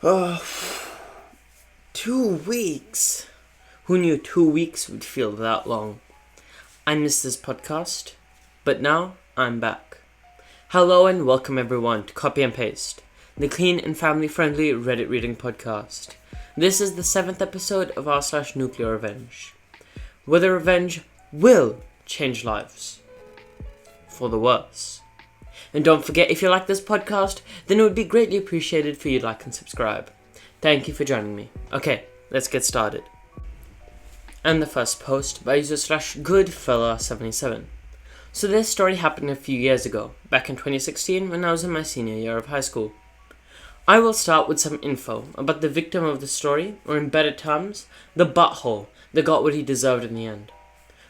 Oh, 2 weeks. Who knew 2 weeks would feel that long? I missed this podcast, but now I'm back. Hello and welcome everyone to Copy and Paste, the clean and family-friendly Reddit reading podcast. This is the 7th episode of r/NuclearRevenge, where the revenge will change lives. For the worse. And don't forget, if you like this podcast, then it would be greatly appreciated for you to like and subscribe. Thank you for joining me. Okay, let's get started. And the first post by user/Goodfella77. So this story happened a few years ago, back in 2016 when I was in my senior year of high school. I will start with some info about the victim of the story, or in better terms, the butthole that got what he deserved in the end.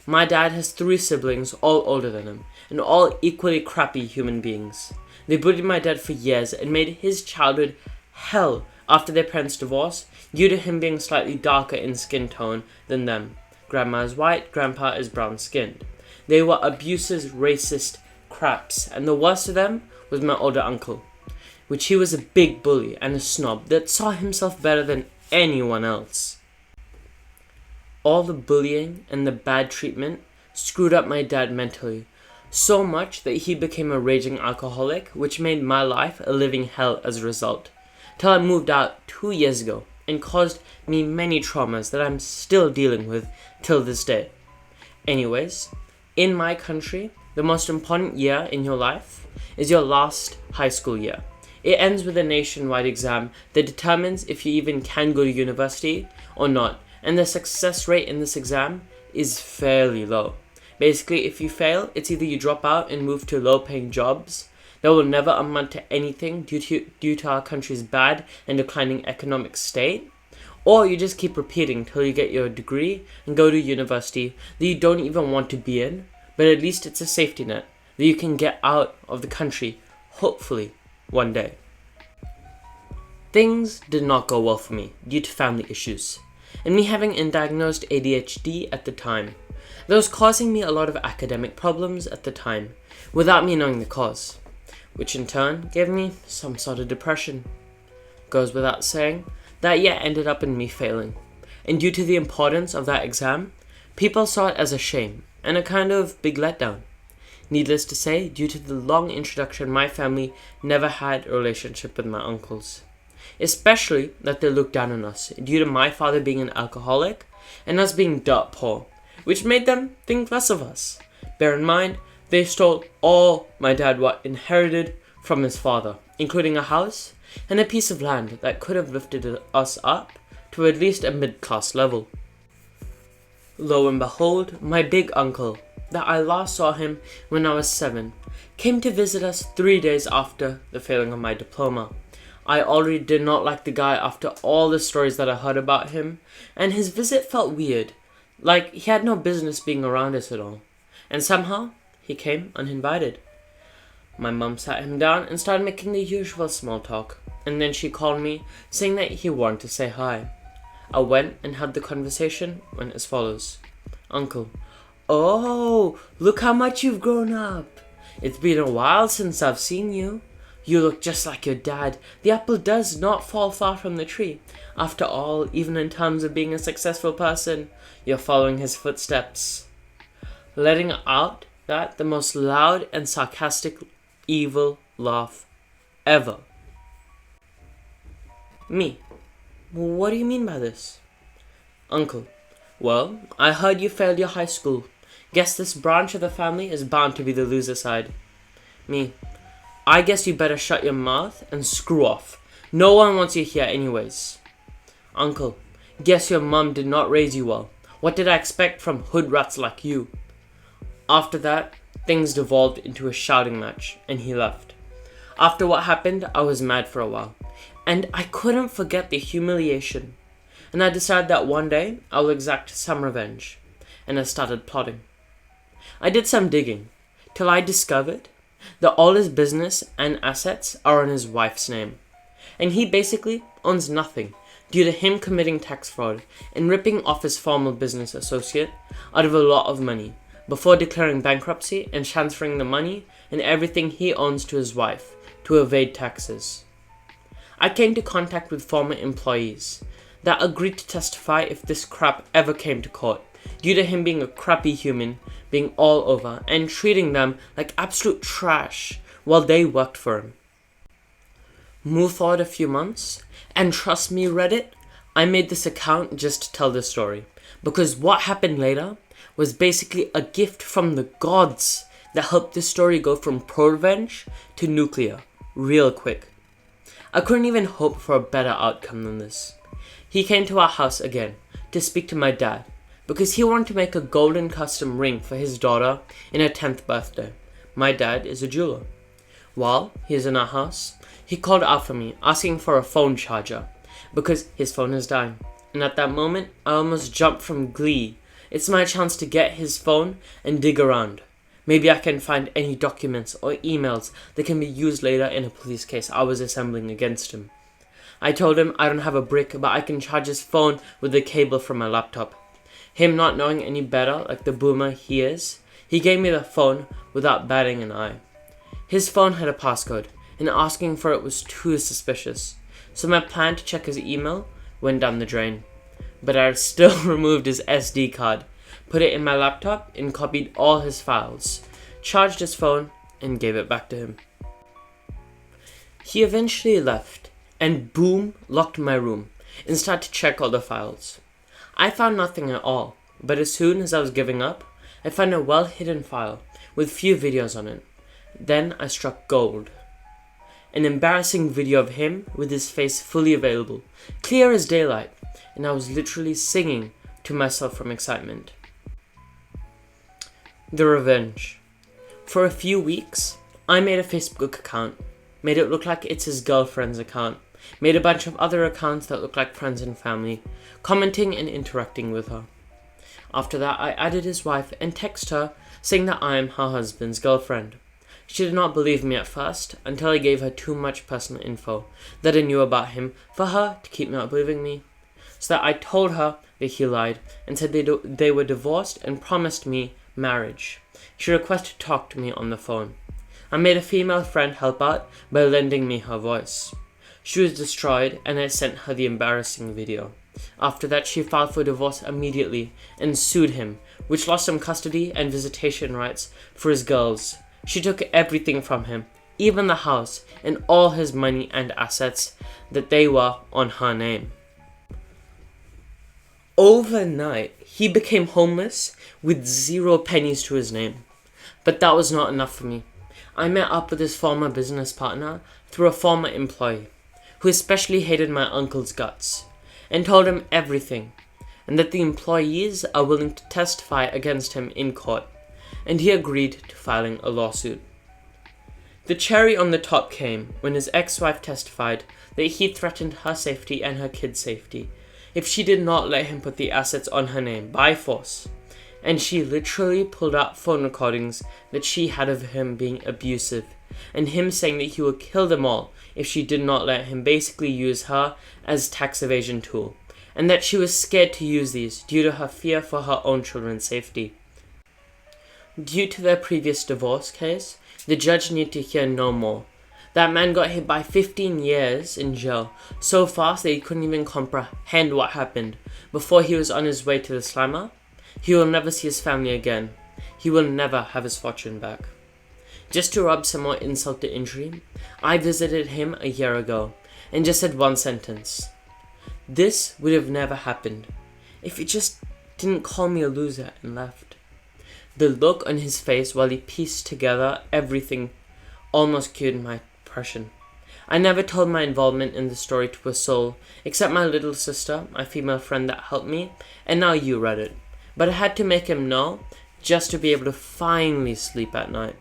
My dad has 3 siblings, all older than him, and all equally crappy human beings. They bullied my dad for years and made his childhood hell after their parents' divorce, due to him being slightly darker in skin tone than them. Grandma is white, grandpa is brown-skinned. They were abusive, racist craps, and the worst of them was my older uncle, which he was a big bully and a snob that saw himself better than anyone else. All the bullying and the bad treatment screwed up my dad mentally, so much that he became a raging alcoholic, which made my life a living hell as a result, till I moved out 2 years ago and caused me many traumas that I'm still dealing with till this day. Anyways, in my country, the most important year in your life is your last high school year. It ends with a nationwide exam that determines if you even can go to university or not, and the success rate in this exam is fairly low. Basically, if you fail, it's either you drop out and move to low-paying jobs that will never amount to anything due to our country's bad and declining economic state, or you just keep repeating till you get your degree and go to university that you don't even want to be in, but at least it's a safety net that you can get out of the country, hopefully, one day. Things did not go well for me due to family issues, and me having undiagnosed ADHD at the time. That was causing me a lot of academic problems at the time, without me knowing the cause, which in turn gave me some sort of depression. Goes without saying, that year ended up in me failing, and due to the importance of that exam, people saw it as a shame, and a kind of big letdown. Needless to say, due to the long introduction, my family never had a relationship with my uncles. Especially that they looked down on us, due to my father being an alcoholic, and us being dirt poor, which made them think less of us. Bear in mind, they stole all my dad inherited from his father, including a house and a piece of land that could have lifted us up to at least a mid-class level. Lo and behold, my big uncle, that I last saw him when I was 7, came to visit us 3 days after the failing of my diploma. I already did not like the guy after all the stories that I heard about him, and his visit felt weird, like he had no business being around us at all. And somehow, he came uninvited. My mum sat him down and started making the usual small talk, and then she called me, saying that he wanted to say hi. I went and had the conversation, went as follows. Uncle: "Oh, look how much you've grown up. It's been a while since I've seen you. You look just like your dad. The apple does not fall far from the tree. After all, even in terms of being a successful person, you're following his footsteps." Letting out the most loud and sarcastic, evil laugh ever. Me: "What do you mean by this?" Uncle: "Well, I heard you failed your high school. Guess this branch of the family is bound to be the loser side." Me: "I guess you better shut your mouth and screw off. No one wants you here anyways." Uncle: "Guess your mum did not raise you well. What did I expect from hood rats like you?" After that, things devolved into a shouting match, and he left. After what happened, I was mad for a while, and I couldn't forget the humiliation. And I decided that one day, I will exact some revenge, and I started plotting. I did some digging, till I discovered that all his business and assets are in his wife's name, and he basically owns nothing due to him committing tax fraud and ripping off his former business associate out of a lot of money before declaring bankruptcy and transferring the money and everything he owns to his wife to evade taxes. I came into contact with former employees that agreed to testify if this crap ever came to court, due to him being a crappy human, being all over, and treating them like absolute trash while they worked for him. Move forward a few months, and trust me, Reddit, I made this account just to tell this story, because what happened later was basically a gift from the gods that helped this story go from pro-revenge to nuclear real quick. I couldn't even hope for a better outcome than this. He came to our house again to speak to my dad because he wanted to make a golden custom ring for his daughter in her 10th birthday. My dad is a jeweler. While he is in our house, he called out for me asking for a phone charger because his phone is dying. And at that moment, I almost jumped from glee. It's my chance to get his phone and dig around. Maybe I can find any documents or emails that can be used later in a police case I was assembling against him. I told him I don't have a brick, but I can charge his phone with the cable from my laptop. Him not knowing any better, like the boomer he is, he gave me the phone without batting an eye. His phone had a passcode, and asking for it was too suspicious, so my plan to check his email went down the drain. But I still removed his SD card, put it in my laptop, and copied all his files, charged his phone, and gave it back to him. He eventually left, and boom, locked my room, and started to check all the files. I found nothing at all, but as soon as I was giving up, I found a well-hidden file with few videos on it. Then I struck gold. An embarrassing video of him with his face fully available, clear as daylight, and I was literally singing to myself from excitement. The revenge. For a few weeks, I made a Facebook account, made it look like it's his girlfriend's account, made a bunch of other accounts that look like friends and family, commenting and interacting with her. After that, I added his wife and texted her saying that I am her husband's girlfriend. She did not believe me at first until I gave her too much personal info that I knew about him for her to keep not believing me. So that I told her that he lied and said they were divorced and promised me marriage. She requested to talk to me on the phone. I made a female friend help out by lending me her voice. She was destroyed and I sent her the embarrassing video. After that, she filed for divorce immediately and sued him, which lost him custody and visitation rights for his girls. She took everything from him, even the house and all his money and assets, that they were on her name. Overnight, he became homeless with 0 pennies to his name. But that was not enough for me. I met up with his former business partner through a former employee, who especially hated my uncle's guts, and told him everything, and that the employees are willing to testify against him in court, and he agreed to filing a lawsuit. The cherry on the top came when his ex-wife testified that he threatened her safety and her kids' safety if she did not let him put the assets on her name by force, and she literally pulled out phone recordings that she had of him being abusive, and him saying that he would kill them all if she did not let him basically use her as tax evasion tool, and that she was scared to use these due to her fear for her own children's safety. Due to their previous divorce case, the judge needed to hear no more. That man got hit by 15 years in jail so fast that he couldn't even comprehend what happened before he was on his way to the slammer. He will never see his family again. He will never have his fortune back. Just to rub some more insult to injury, I visited him a year ago and just said one sentence. This would have never happened if he just didn't call me a loser and left. The look on his face while he pieced together everything almost cured my depression. I never told my involvement in the story to a soul, except my little sister, my female friend that helped me, and now you read it. But I had to make him know, just to be able to finally sleep at night.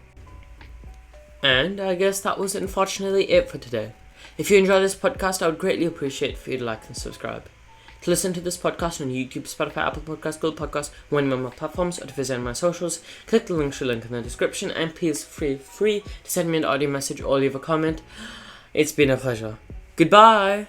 And I guess that was unfortunately it for today. If you enjoy this podcast, I would greatly appreciate for you to like and subscribe. To listen to this podcast on YouTube, Spotify, Apple Podcasts, Google Podcasts, one of my platforms, or to visit my socials, click the link in the description, and please feel free to send me an audio message or leave a comment. It's been a pleasure. Goodbye!